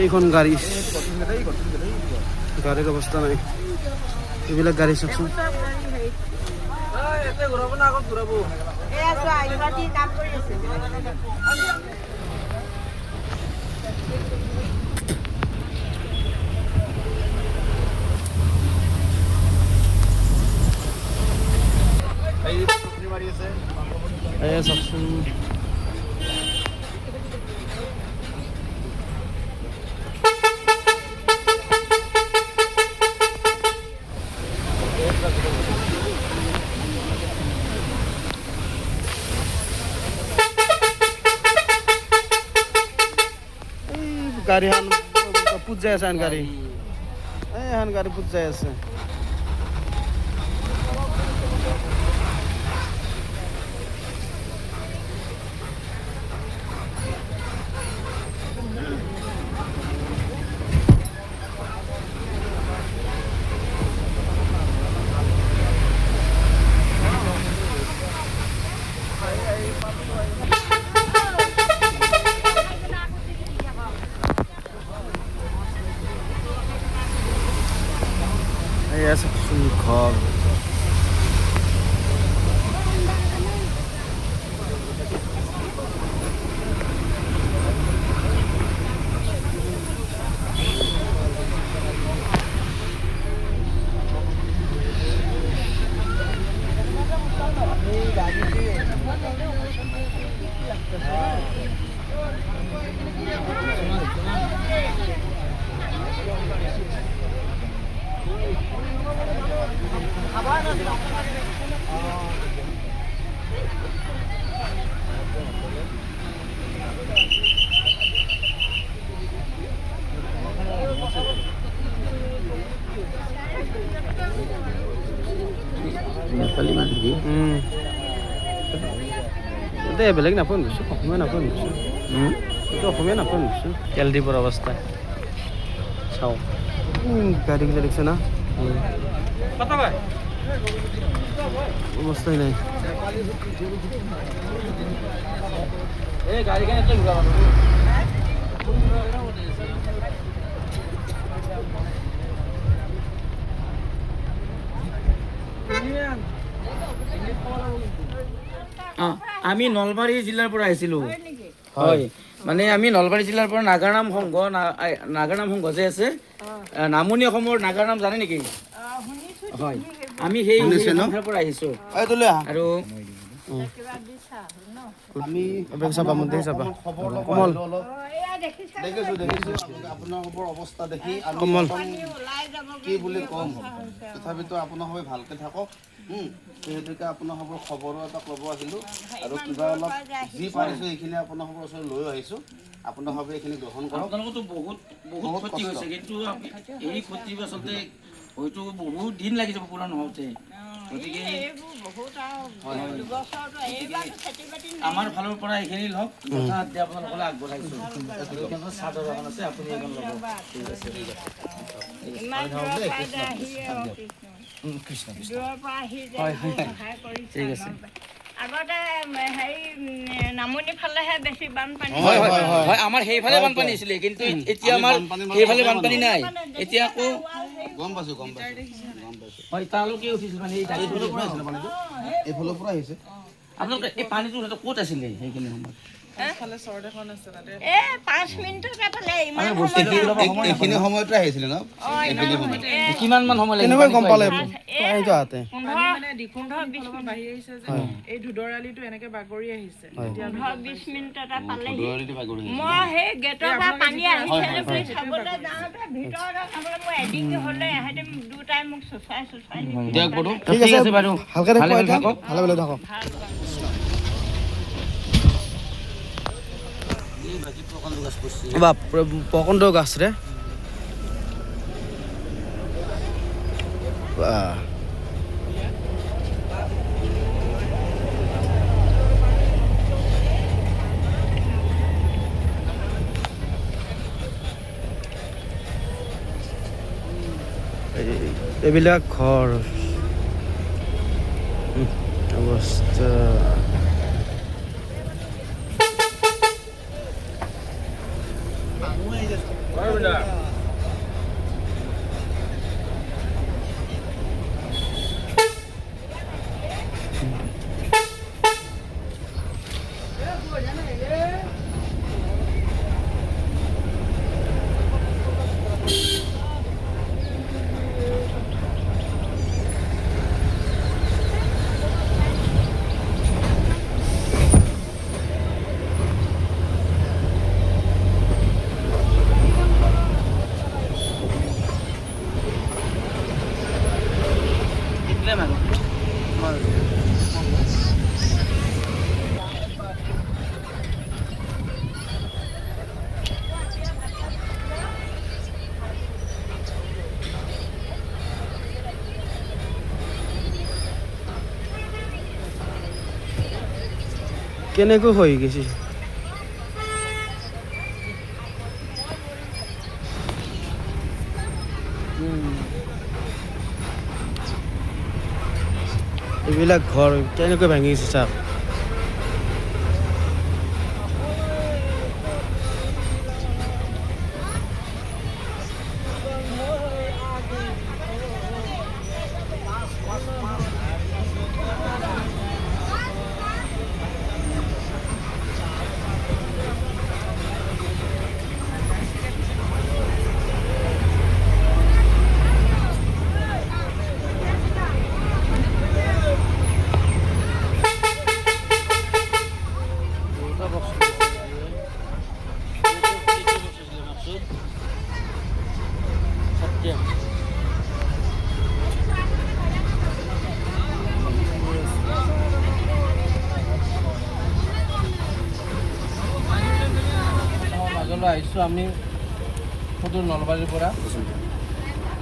এইখন গাড়ী গাড়ীৰ অৱস্থা নাই এইবিলাক গাড়ী চাওকচোন চাওকচোন গাড়ী হান পুত যাই আছে হান গাড়ী হান গাড়ী পুত যাই আছে চাওকচোন ঘৰ নেপালী মানুহ দে বেলেগ নাপাওঁ নিছোঁ অসমীয়া নাপাওঁ নিছোঁ এইটো অসমীয়া নাপাওঁ নিছোঁ কেলডিপৰ অৱস্থা চাওঁ গাড়ীবিলাক দেখিছে না অৱস্থাই নাই আমি নলবাৰী জিলাৰ পৰা আহিছিলোঁ হয় মানে আমি নলবাৰী জিলাৰ পৰা নাগাৰাম সংঘ যে আছে নামনি অসমৰ নাগাৰাম জানে নেকি হয় আমি সেই পৰা আহিছোঁ আৰু আমি চাবা মন্দিৰ চাবা কমল দেখিছোঁ আপোনালোকৰ অৱস্থা দেখি কমল কি বুলি ক'ম তথাপিতো আপোনালোকে ভালকে থাকক সেইহেতুকে আপোনালোকৰ খবৰো এটা ল'ব আহিলোঁ আৰু কিবা অলপ যি পাৰিছোঁ সেইখিনি আপোনালোকৰ ওচৰত লৈ আহিছোঁ আপোনালোকে এইখিনি গ্ৰহণ কৰক আপোনালোকতো বহুত ক্ষতি হৈছে কিন্তু এই ক্ষতি আচলতে হয়তো বহুত দিন লাগি যাব পূৰণ হওঁতে গতিকে আমাৰ ফালৰ পৰা এইখিনি লওক যথাসাধ্য আপোনালোকলৈ আগবঢ়াইছোঁ চাদৰ এখন আছে আপুনি এইখন ল'ব ঠিক আছে ঠিক আছে আগতে হেৰি নামনি ফালেহে বেছি বানপানী হয় আমাৰ সেইফালে বানপানী আছিলে কিন্তু এতিয়া আমাৰ সেইফালে বানপানী নাই এতিয়া আকৌ গম পাইছোঁ হয় তালৈকে উঠিছিল মানে এইফালৰ পৰা আহিছিলে পানীটো এইফালৰ পৰা আহিছে আপোনালোকে এই পানীটো ক'ত আছিলে সেইখিনি সময়ত 5 মিনিটতে পালে এইখিনি সময়তে আহিছিলে ন কিমান মান সময় লাগিব কেনেকৈ গম পালে এইটো আতে এই ধুদৰালিটো এনেকে বাগৰি আহিছে 15-20 মিনিটতে পালে মই সেই গেটৰ পৰা পানী আহিছে বুলি চাবলৈ যাওঁতে ভিতৰতে চাবলৈ মই এদিন হ'লে এহেঁতে দুটাই মোক চুচাই দিয়ক বড়ো ঠিক আছে বাৰু ভালকৈ থাকক ভালে থাকক বাপৰে প্ৰকাণ্ড গাছ ৰে এইবিলাক ঘৰ অৱস্থা কেনেকৈ হৈ গৈছে এইবিলাক ঘৰ কেনেকৈ ভাঙি গৈছে চাওক মাজলৈ আহিছোঁ আমি সদূৰ নলবাৰীৰ পৰা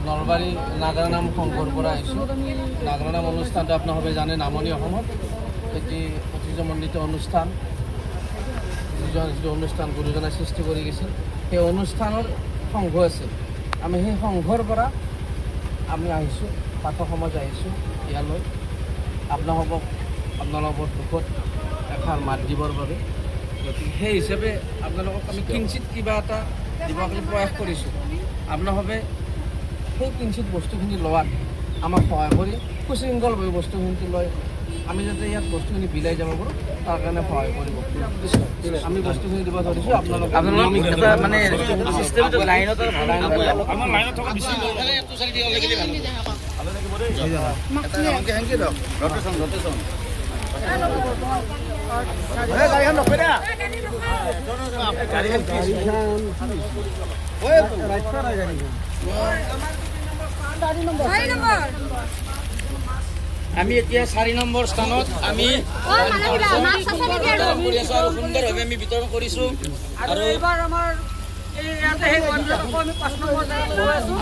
নলবাৰী নাগাৰানাম সংঘৰ পৰা আহিছোঁ নাগাৰানাম অনুষ্ঠানটো আপোনালোকে জানে নামনি অসমত এটি ঐতিহ্যমণ্ডিত অনুষ্ঠান যিটো অনুষ্ঠান গুৰুজনাই সৃষ্টি কৰি গৈছিল সেই অনুষ্ঠানৰ সংঘ আছে আমি সেই সংঘৰ পৰা আমি আহিছোঁ পাঠক সমাজ আহিছোঁ ইয়ালৈ আপোনালোকৰ দুখত এষাৰ মাত দিবৰ বাবে গতিকে সেই হিচাপে আপোনালোকক আমি কিঞ্চিত কিবা এটা দিবলৈ প্ৰয়াস কৰিছোঁ আপোনালোকে সেই কিঞ্চিত বস্তুখিনি লোৱাত আমাক সহায় কৰি সুশৃংখলভাৱে বস্তুখিনি লৈ আমি যাতে ইয়াত বস্তুখিনি বিলাই যাব পাৰোঁ তাৰ কাৰণে সহায় কৰিব আমি বস্তুখিনি দিব ধৰিছোঁ আপোনালোকে মানে চিষ্টেমটো লাইনত আমি এতিয়া 4 নম্বৰ স্থানত আমি সুন্দৰভাৱে আমি বিতৰণ কৰিছোঁ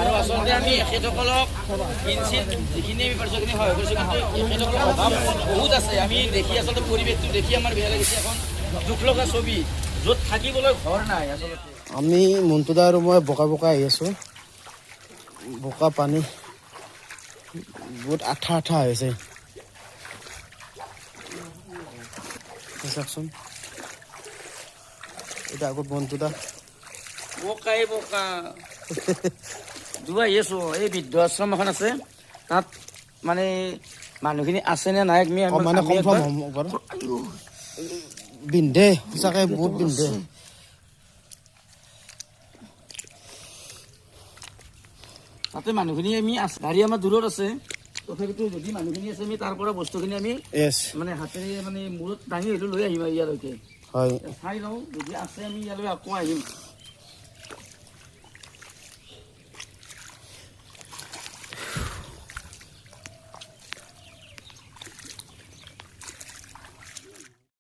আৰু আচলতে আমি এখেতসকলক কিঞ্চিত যিখিনি আমি পাৰিছোঁ সেইখিনি সহায় কৰিছোঁ কিন্তু এখেতসকলৰ অভাৱ বহুত আছে আমি দেখি আচলতে পৰিৱেশটো দেখি আমাৰ বেয়া লাগিছে এখন দুখ লগা ছবি য'ত থাকিবলৈ ঘৰ নাই আচলতে আমি মন্টুদা আৰু মই বোকা আহি আছোঁ বোকা পানী বহুত আঠা হৈছে চাওকচোন এটা আগত মন্টুদা বোকাই বোকা দুবাৰ আহি আছোঁ এই বৃদ্ধ আশ্ৰম এখন আছে তাত মানে মানুহখিনি আছেনে নাই মানে কনফাৰ্ম হ'ব বাৰু বিন্ধে সঁচাকৈ বহুত বিন্ধে তাতে মানুহখিনি আমি গাড়ী আমাৰ দূৰত আছে তথাপিতো যদি মানুহখিনি আছে আমি তাৰ পৰা বস্তুখিনি আমি মানে হাতেৰে মানে মূৰত দাঙি লৈ আহিম ইয়ালৈকে হয় চাই লওঁ যদি আছে আমি ইয়ালৈ আকৌ আহিম